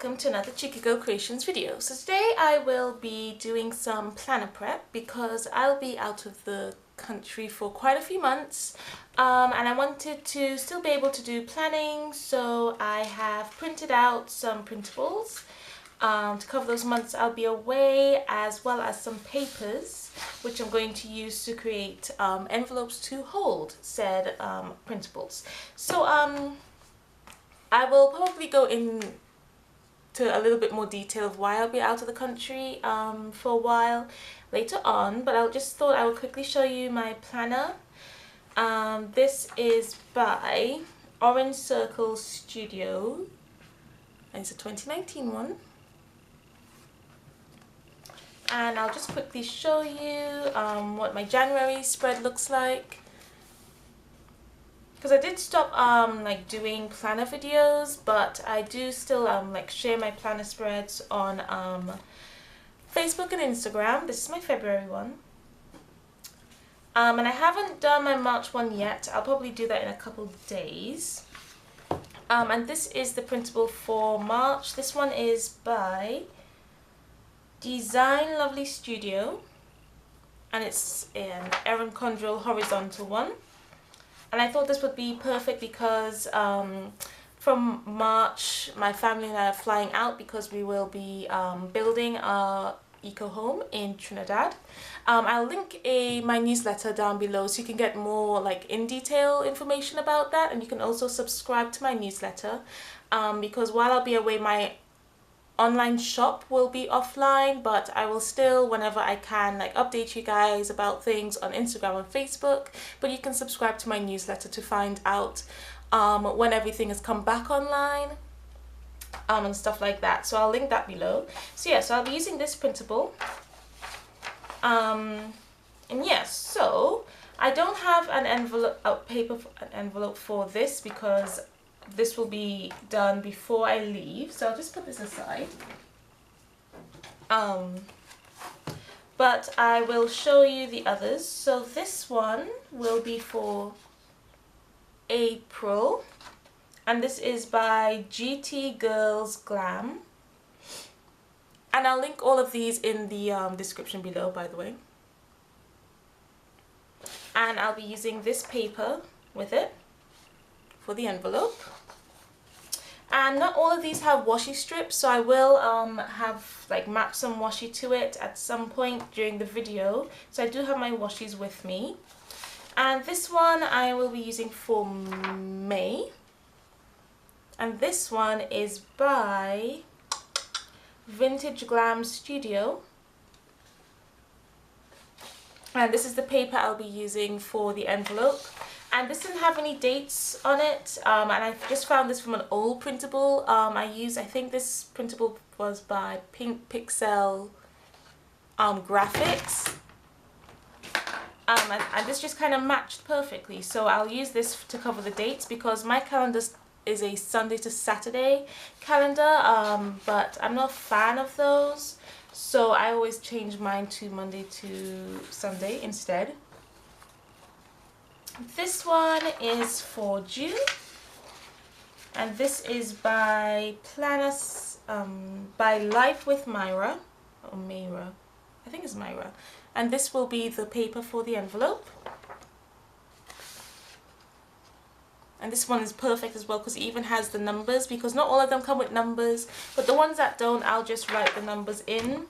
welcome to another Checiegirl Creations video. So today I will be doing some planner prep because I'll be out of the country for quite a few months and I wanted to still be able to do planning, so I have printed out some printables to cover those months I'll be away, as well as some papers which I'm going to use to create envelopes to hold said printables. So I will probably go into a little bit more detail of why I'll be out of the country for a while later on, but I just thought I would quickly show you my planner. This is by Orange Circle Studio and it's a 2019 one. And I'll just quickly show you what my January spread looks like. Because I did stop like doing planner videos, but I do still like share my planner spreads on Facebook and Instagram. This is my February one. And I haven't done my March one yet. I'll probably do that in a couple of days. And this is the printable for March. This one is by Design Lovely Studio. And it's an Erin Condrell horizontal one. And I thought this would be perfect because from March my family and I are flying out because we will be building our eco home in Trinidad. I'll link my newsletter down below so you can get more like in detail information about that, and you can also subscribe to my newsletter because while I'll be away, my online shop will be offline, but I will still, whenever I can, like update you guys about things on Instagram and Facebook. But you can subscribe to my newsletter to find out when everything has come back online and stuff like that. So I'll link that below. So yeah, so I'll be using this printable. And yes, so I don't have an envelope for this because this will be done before I leave, so I'll just put this aside. But I will show you the others. So this one will be for April, and this is by GT Girls Glam, and I'll link all of these in the description below, by the way. And I'll be using this paper with it for the envelope. And not all of these have washi strips, so I will have like match some washi to it at some point during the video. So I do have my washis with me. And this one I will be using for May. And this one is by Vintage Glam Studio. And this is the paper I'll be using for the envelope. And this didn't have any dates on it, and I just found this from an old printable. I think this printable was by Pink Pixel Graphics, and this just kind of matched perfectly. So I'll use this to cover the dates because my calendar is a Sunday to Saturday calendar, but I'm not a fan of those, so I always change mine to Monday to Sunday instead. This one is for June, and this is by Planners, by Life with Myra, or Myra, I think it's Myra, and this will be the paper for the envelope. And this one is perfect as well because it even has the numbers, because not all of them come with numbers, but the ones that don't, I'll just write the numbers in.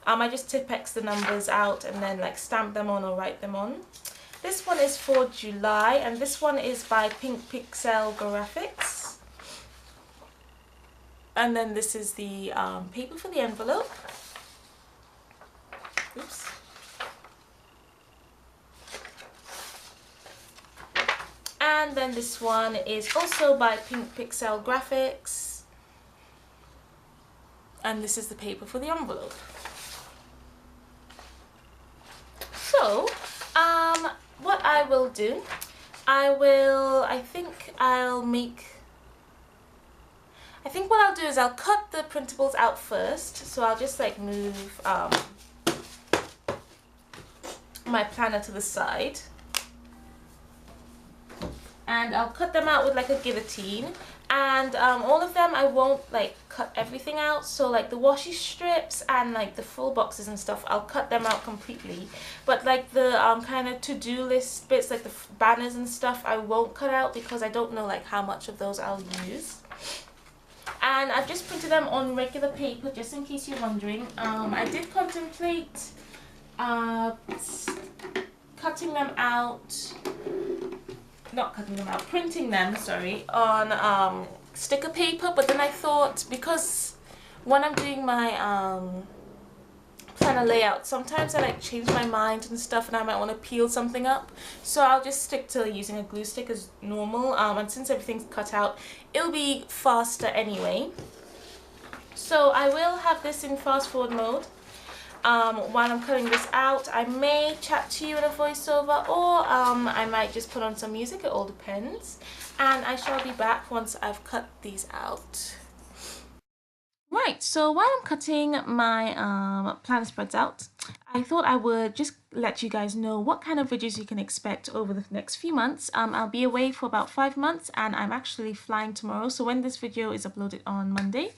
I just Tipp-Ex the numbers out and then like stamp them on or write them on. This one is for July, and this one is by Pink Pixel Graphics. And then this is the paper for the envelope. Oops. And then this one is also by Pink Pixel Graphics. And this is the paper for the envelope. So, what I will do, I think what I'll do is I'll cut the printables out first. So I'll just like move my planner to the side. and I'll cut them out with like a guillotine. And all of them I won't like cut everything out, so like the washi strips and like the full boxes and stuff, I'll cut them out completely. But like the kind of to-do list bits, like the banners and stuff, I won't cut out because I don't know like how much of those I'll use. And I've just printed them on regular paper just in case you're wondering. I did contemplate cutting them out, not cutting them out, printing them, sorry, on sticker paper, but then I thought, because when I'm doing my planner layout, sometimes I like change my mind and stuff and I might want to peel something up, so I'll just stick to using a glue stick as normal, and since everything's cut out, it'll be faster anyway. So I will have this in fast forward mode. While I'm cutting this out, I may chat to you in a voiceover, or I might just put on some music, it all depends. And I shall be back once I've cut these out. Right, so while I'm cutting my planner spreads out, I thought I would just let you guys know what kind of videos you can expect over the next few months. I'll be away for about 5 months, and I'm actually flying tomorrow, so when this video is uploaded on Monday,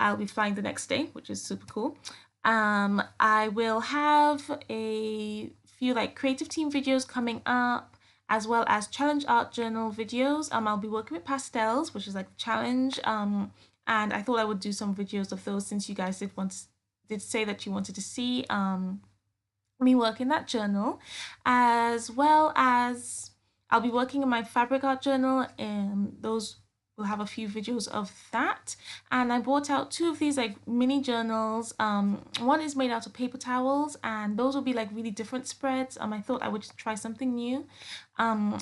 I'll be flying the next day, which is super cool. I will have a few like creative team videos coming up, as well as challenge art journal videos. I'll be working with pastels, which is like the challenge. And I thought I would do some videos of those since you guys did say that you wanted to see me work in that journal, as well as I'll be working in my fabric art journal, and those will have a few videos of that. And I bought out 2 of these like mini journals. One is made out of paper towels, and those will be like really different spreads. I thought I would just try something new,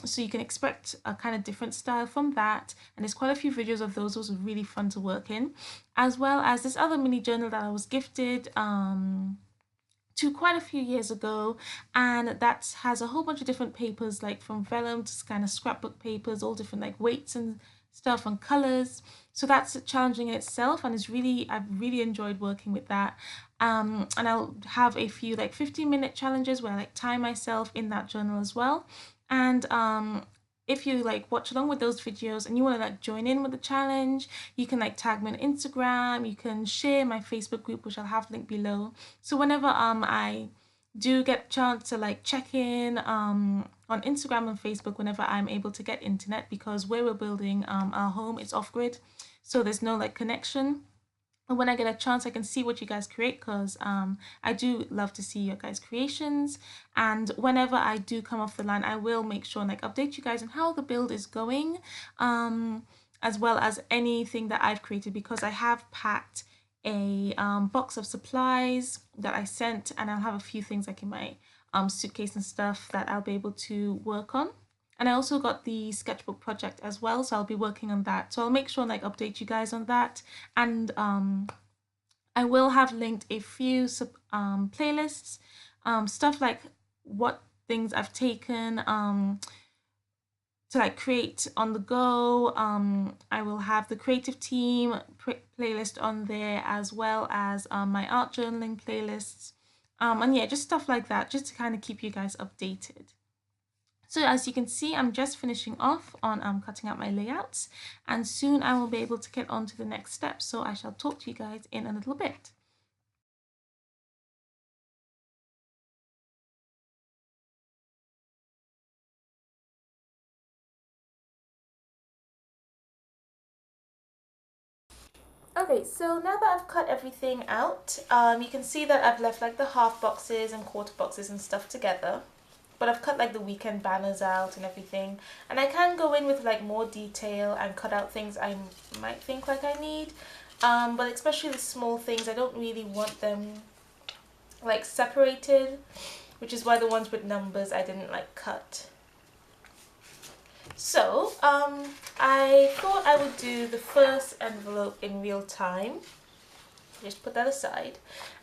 so you can expect a kind of different style from that, and there's quite a few videos of those. Those are really fun to work in, as well as this other mini journal that I was gifted to quite a few years ago, and that has a whole bunch of different papers, like from vellum to kind of scrapbook papers, all different like weights and stuff and colors. So that's challenging in itself, and I've really enjoyed working with that. And I'll have a few like 15-minute challenges where I like time myself in that journal as well. And if you like watch along with those videos and you want to like join in with the challenge, you can like tag me on Instagram, you can share my Facebook group, which I'll have linked below. So whenever I do get a chance to like check in on Instagram and Facebook whenever I'm able to get internet, because where we're building our home is off-grid, so there's no like connection. And when I get a chance, I can see what you guys create, because I do love to see your guys' creations. And whenever I do come off the line, I will make sure and like update you guys on how the build is going, as well as anything that I've created, because I have packed a box of supplies that I sent, and I'll have a few things like in my suitcase and stuff that I'll be able to work on. And I also got the sketchbook project as well, so I'll be working on that. So I'll make sure and like update you guys on that. And I will have linked a few playlists, stuff like what things I've taken to like create on the go. I will have the creative team playlist on there, as well as my art journaling playlists, and yeah, just stuff like that, just to kind of keep you guys updated. So as you can see, I'm just finishing off on cutting out my layouts, and soon I will be able to get on to the next step. So I shall talk to you guys in a little bit. Okay, so now that I've cut everything out, you can see that I've left like the half boxes and quarter boxes and stuff together. But I've cut like the weekend banners out and everything, and I can go in with like more detail and cut out things I might think like I need, but especially the small things, I don't really want them like separated, which is why the ones with numbers I didn't like cut. So I thought I would do the first envelope in real time. Just put that aside,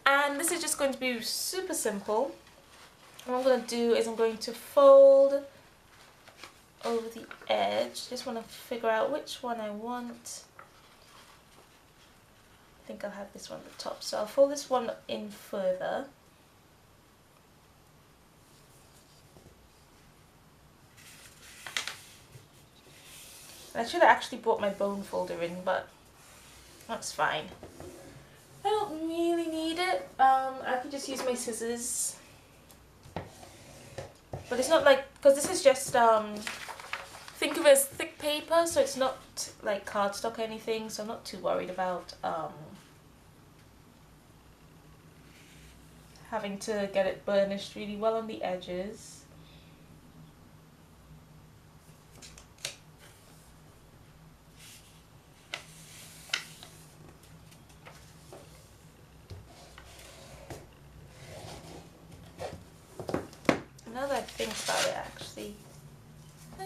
and this is just going to be super simple. What I'm going to do is I'm going to fold over the edge. Just want to figure out which one I want. I think I'll have this one at the top, so I'll fold this one in further. I should have actually brought my bone folder in, but that's fine. I don't really need it. I could just use my scissors. But it's not like, because this is just, think of it as thick paper, so it's not like cardstock or anything, so I'm not too worried about having to get it burnished really well on the edges. Now that I think about it, actually, I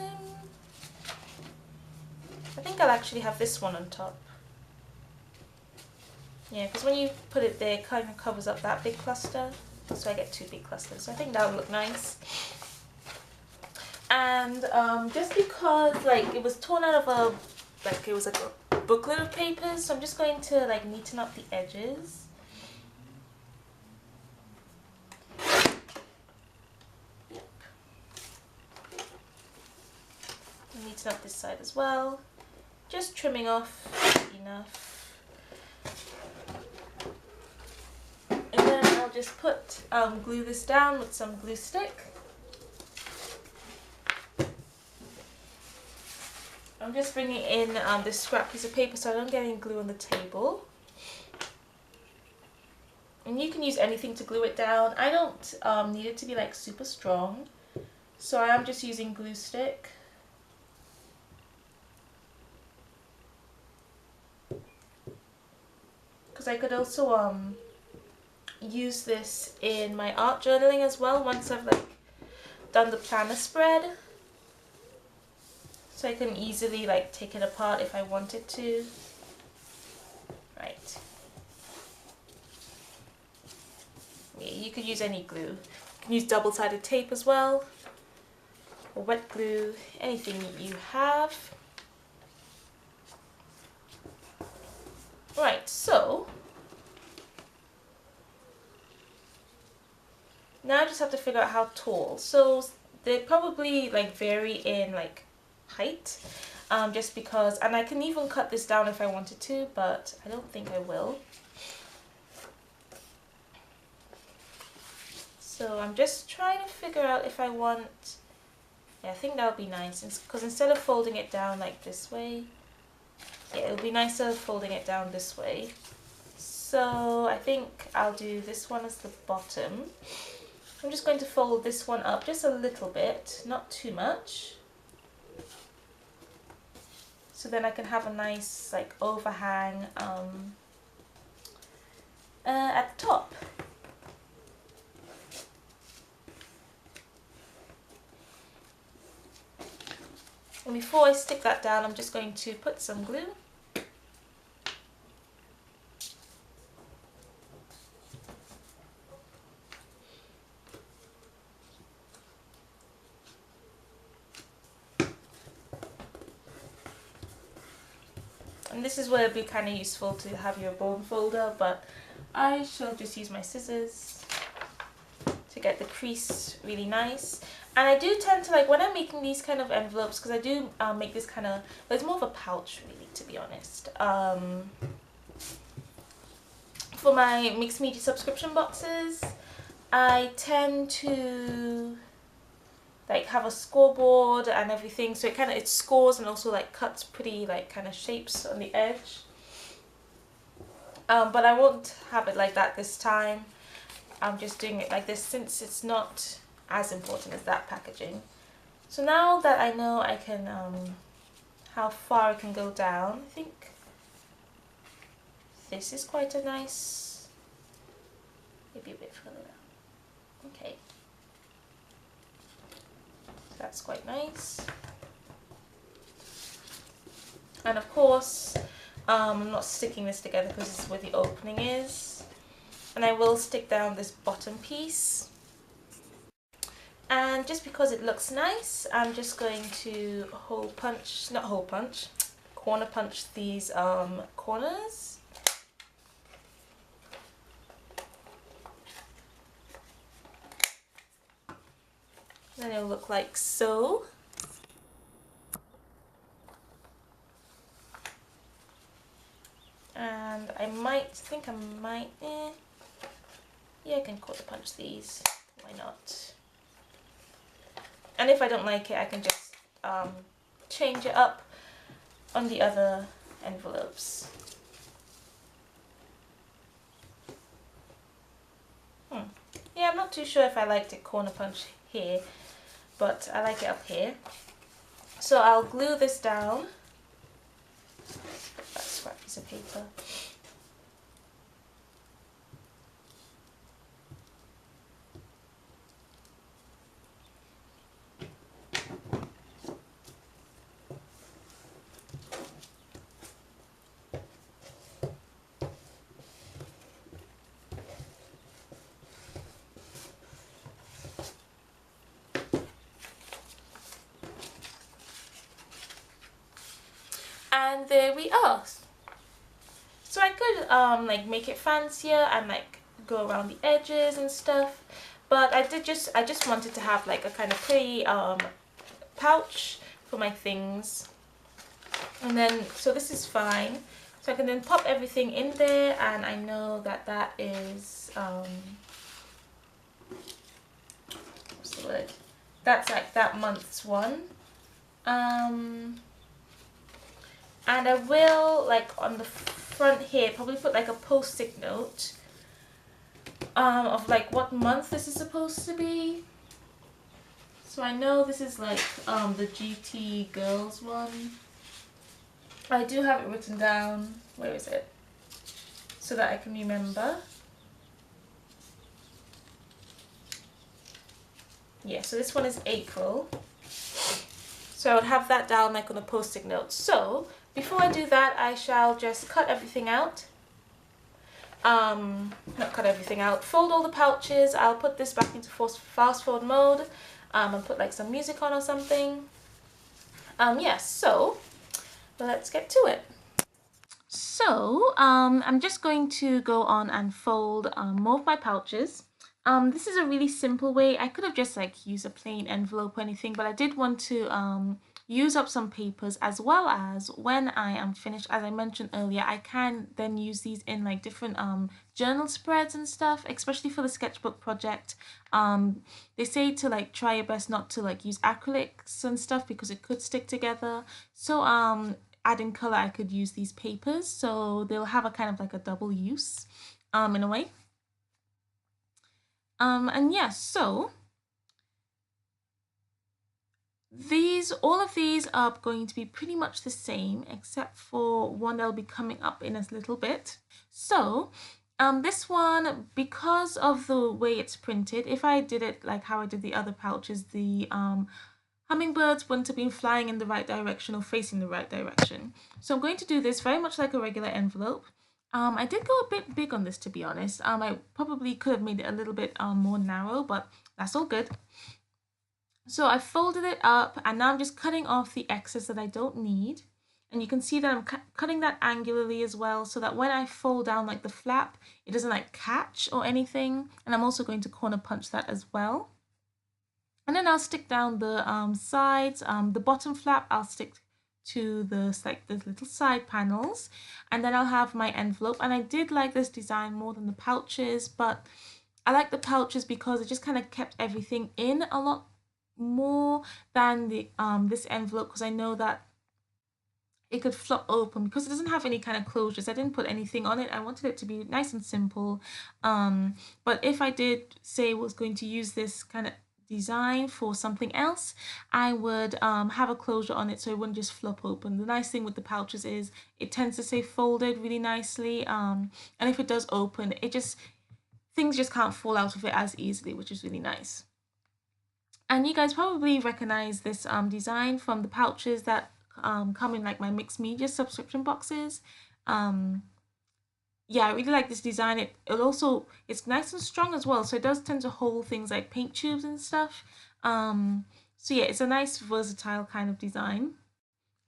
think I'll actually have this one on top. Yeah, because when you put it there, it kind of covers up that big cluster, so I get two big clusters. So I think that would look nice. And just because like it was torn out of a, like it was like a booklet of papers, so I'm just going to like neaten up the edges. Neaten up this side as well. Just trimming off enough. And then I'll just put, glue this down with some glue stick. I'm just bringing in this scrap piece of paper so I don't get any glue on the table. And you can use anything to glue it down. I don't need it to be like super strong, so I am just using glue stick. Because I could also use this in my art journaling as well once I've like done the planner spread. So I can easily like take it apart if I wanted to. Right. Yeah, you could use any glue. You can use double-sided tape as well, or wet glue, anything you have. Right, so now I just have to figure out how tall. So they probably like vary in like height, just because, and I can even cut this down if I wanted to, but I don't think I will. So I'm just trying to figure out if I want, yeah, I think that would be nice, because instead of folding it down like this way, yeah, it would be nicer folding it down this way. So I think I'll do this one as the bottom. I'm just going to fold this one up just a little bit, not too much. So then I can have a nice like overhang at the top. And before I stick that down, I'm just going to put some glue. And this is where it'd be kind of useful to have your bone folder, but I shall just use my scissors to get the crease really nice. And I do tend to like, when I'm making these kind of envelopes, because I do make this kind of, well, it's more of a pouch really, to be honest. For my mixed media subscription boxes, I tend to like have a scoreboard and everything, so it scores and also like cuts pretty like kind of shapes on the edge. But I won't have it like that this time. I'm just doing it like this since it's not as important as that packaging. So now that I know I can how far I can go down, I think this is quite a nice, maybe a bit further down. Okay. That's quite nice. And of course, I'm not sticking this together because this is where the opening is. And I will stick down this bottom piece. And just because it looks nice, I'm just going to corner punch these corners. Then it'll look like so. I might yeah, I can quarter punch these, why not? And if I don't like it, I can just change it up on the other envelopes. Yeah, I'm not too sure if I liked it corner punch here, but I like it up here. So I'll glue this down. That scrap piece of paper. And there we are. So I could like make it fancier and like go around the edges and stuff, but I just wanted to have like a kind of pretty pouch for my things. And then so this is fine, so I can then pop everything in there, and I know that that is what's the word, that's like that month's one. And I will, like, on the front here, probably put like a post-it note of like what month this is supposed to be. So I know this is like the GT Girls one. I do have it written down. Where is it? So that I can remember. Yeah, so this one is April. So I would have that down like on a post-it note. So before I do that, I shall just cut everything out. Not cut everything out, fold all the pouches. I'll put this back into fast forward mode and put like some music on or something. Yeah, so let's get to it. So I'm just going to go on and fold more of my pouches. This is a really simple way. I could have just like used a plain envelope or anything, but I did want to use up some papers, as well as when I am finished, as I mentioned earlier, I can then use these in like different journal spreads and stuff, especially for the sketchbook project. They say to like try your best not to like use acrylics and stuff because it could stick together. So adding color, I could use these papers, so they'll have a kind of like a double use in a way. And yeah, so all of these are going to be pretty much the same, except for one that'll be coming up in a little bit. So this one, because of the way it's printed, if I did it like how I did the other pouches, the hummingbirds wouldn't have been flying in the right direction or facing the right direction. So I'm going to do this very much like a regular envelope. I did go a bit big on this, to be honest. I probably could have made it a little bit more narrow, but that's all good. So I folded it up, and now I'm just cutting off the excess that I don't need. And you can see that I'm cutting that angularly as well, so that when I fold down like the flap, it doesn't like catch or anything. And I'm also going to corner punch that as well. And then I'll stick down the sides. The bottom flap I'll stick to the little side panels, and then I'll have my envelope. And I did like this design more than the pouches, but I like the pouches because it just kind of kept everything in a lot more than the this envelope, because I know that it could flop open because it doesn't have any kind of closures. I didn't put anything on it. I wanted it to be nice and simple. But if I did say was going to use this kind of design for something else, I would have a closure on it so it wouldn't just flop open. The nice thing with the pouches is it tends to stay folded really nicely, and if it does open, things just can't fall out of it as easily, which is really nice. And you guys probably recognize this design from the pouches that come in like my mixed media subscription boxes. Yeah, I really like this design. It's nice and strong as well, so it does tend to hold things like paint tubes and stuff. So yeah, it's a nice versatile kind of design.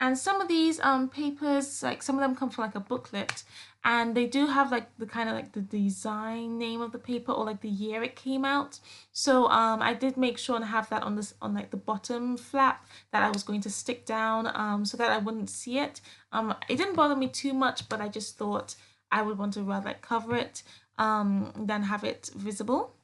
And some of these papers, like some of them come from like a booklet, and they do have like the kind of like the design name of the paper or like the year it came out. So I did make sure and have that on like the bottom flap that I was going to stick down so that I wouldn't see it. It didn't bother me too much, but I just thought I would want to rather like cover it than have it visible.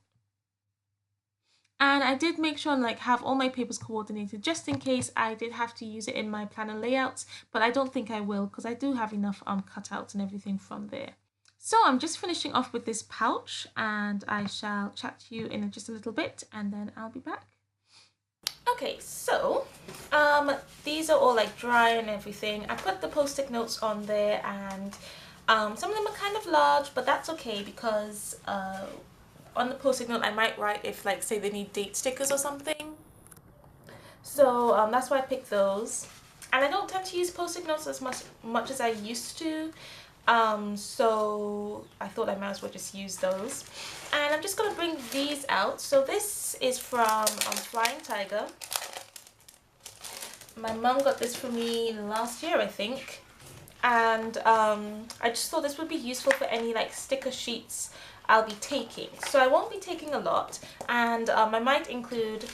And I did make sure and like have all my papers coordinated just in case I did have to use it in my planner layouts, but I don't think I will because I do have enough cutouts and everything from there. So I'm just finishing off with this pouch and I shall chat to you in just a little bit and then I'll be back. Okay, so these are all like dry and everything. I put the post-it notes on there and some of them are kind of large, but that's okay because on the post-it note I might write if like say they need date stickers or something. So that's why I picked those. And I don't tend to use post-it notes as much as I used to. So I thought I might as well just use those. And I'm just going to bring these out. So this is from Flying Tiger. My mum got this for me last year, I think. And I just thought this would be useful for any like sticker sheets I'll be taking. So I won't be taking a lot, and I might include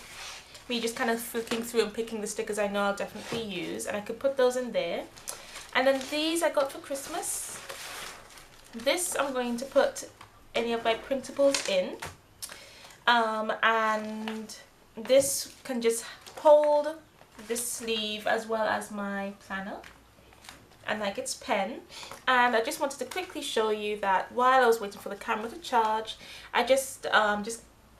me just kind of flicking through and picking the stickers I know I'll definitely use, and I could put those in there. And then these I got for Christmas. This I'm going to put any of my printables in, and this can just hold this sleeve as well as my planner and like its pen. And I just wanted to quickly show you that while I was waiting for the camera to charge, I just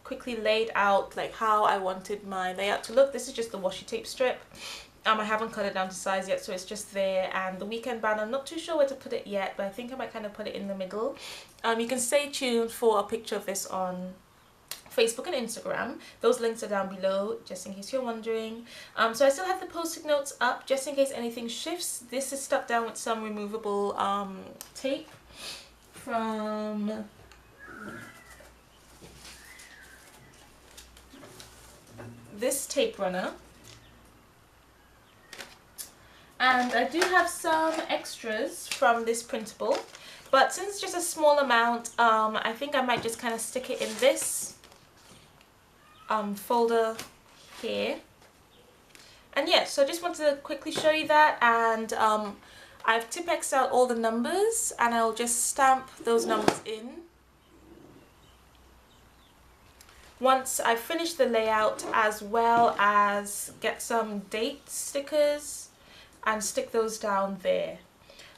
quickly laid out like how I wanted my layout to look. This is just the washi tape strip. I haven't cut it down to size yet, so it's just there. And the weekend banner, I'm not too sure where to put it yet, but I think I might kind of put it in the middle. You can stay tuned for a picture of this on Facebook and Instagram. Those links are down below just in case you're wondering. So I still have the post-it notes up just in case anything shifts. This is stuck down with some removable tape from this tape runner. And I do have some extras from this printable, but since it's just a small amount, I think I might just kind of stick it in this folder here. And yeah, so I just wanted to quickly show you that, and I've Tipp-Ex'd out all the numbers and I'll just stamp those numbers in once I've finished the layout, as well as get some date stickers and stick those down there.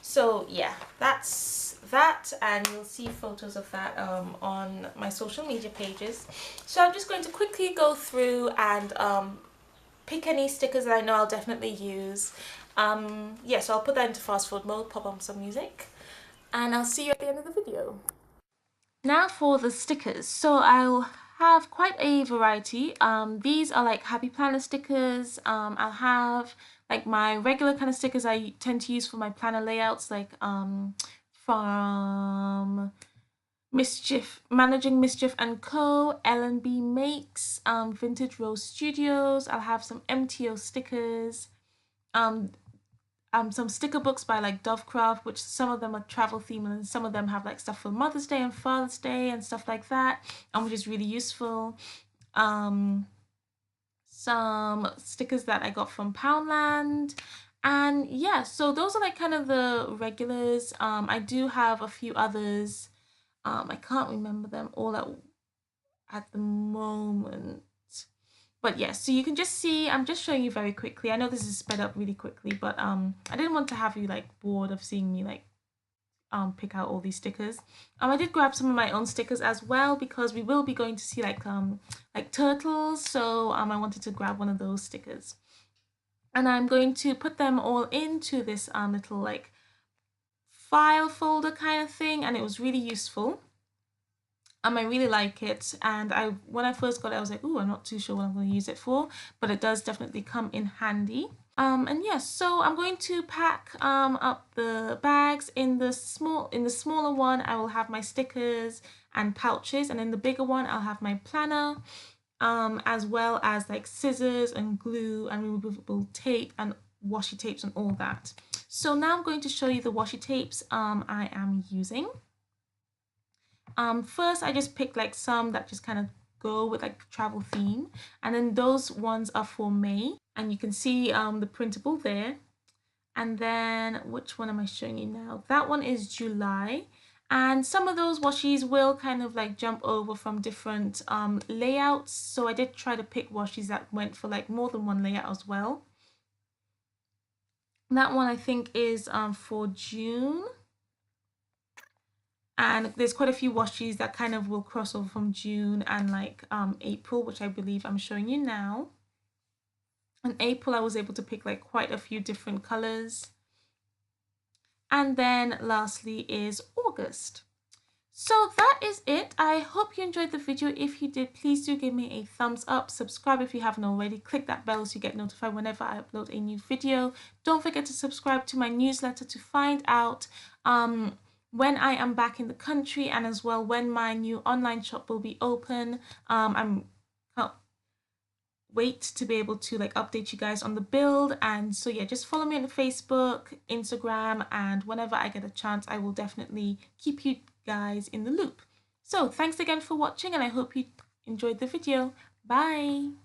So yeah, that's that, and you'll see photos of that on my social media pages. So I'm just going to quickly go through and pick any stickers that I know I'll definitely use. Yeah, so I'll put that into fast forward mode, pop on some music, and I'll see you at the end of the video. Now for the stickers. So I'll have quite a variety. These are like Happy Planner stickers. I'll have like my regular kind of stickers I tend to use for my planner layouts, like from Managing Mischief and Co, L&B Makes, Vintage Rose Studios. I'll have some MTO stickers, some sticker books by like Dovecraft, which some of them are travel themed and some of them have like stuff for Mother's Day and Father's Day and stuff like that, which is really useful. Some stickers that I got from Poundland, and yeah, so those are like kind of the regulars. I do have a few others. I can't remember them all at the moment. But yes, so you can just see, I'm just showing you very quickly. I know this is sped up really quickly, but I didn't want to have you like bored of seeing me like pick out all these stickers. I did grab some of my own stickers as well because we will be going to see like turtles, so I wanted to grab one of those stickers. And I'm going to put them all into this little like file folder kind of thing, and it was really useful. I really like it, and when I first got it I was like, oh, I'm not too sure what I'm going to use it for, but it does definitely come in handy. And yes, so I'm going to pack up the bags. In the smaller one I will have my stickers and pouches, and in the bigger one I'll have my planner, as well as like scissors and glue and removable tape and washi tapes and all that. So now I'm going to show you the washi tapes I am using. First I just picked like some that just kind of go with like the travel theme, and then those ones are for May, and you can see the printable there. And then which one am I showing you now? That one is July. And some of those washies will kind of like jump over from different layouts. So I did try to pick washies that went for like more than one layout as well. That one I think is for June. And there's quite a few washies that kind of will cross over from June and like April, which I believe I'm showing you now. In April, I was able to pick like quite a few different colors. And then lastly is August. So that is it. I hope you enjoyed the video. If you did, please do give me a thumbs up. Subscribe if you haven't already. Click that bell so you get notified whenever I upload a new video. Don't forget to subscribe to my newsletter to find out when I am back in the country, and as well when my new online shop will be open. I'm can't wait to be able to like update you guys on the build. And so yeah, just follow me on Facebook, Instagram, and whenever I get a chance, I will definitely keep you guys in the loop. So thanks again for watching, and I hope you enjoyed the video. Bye.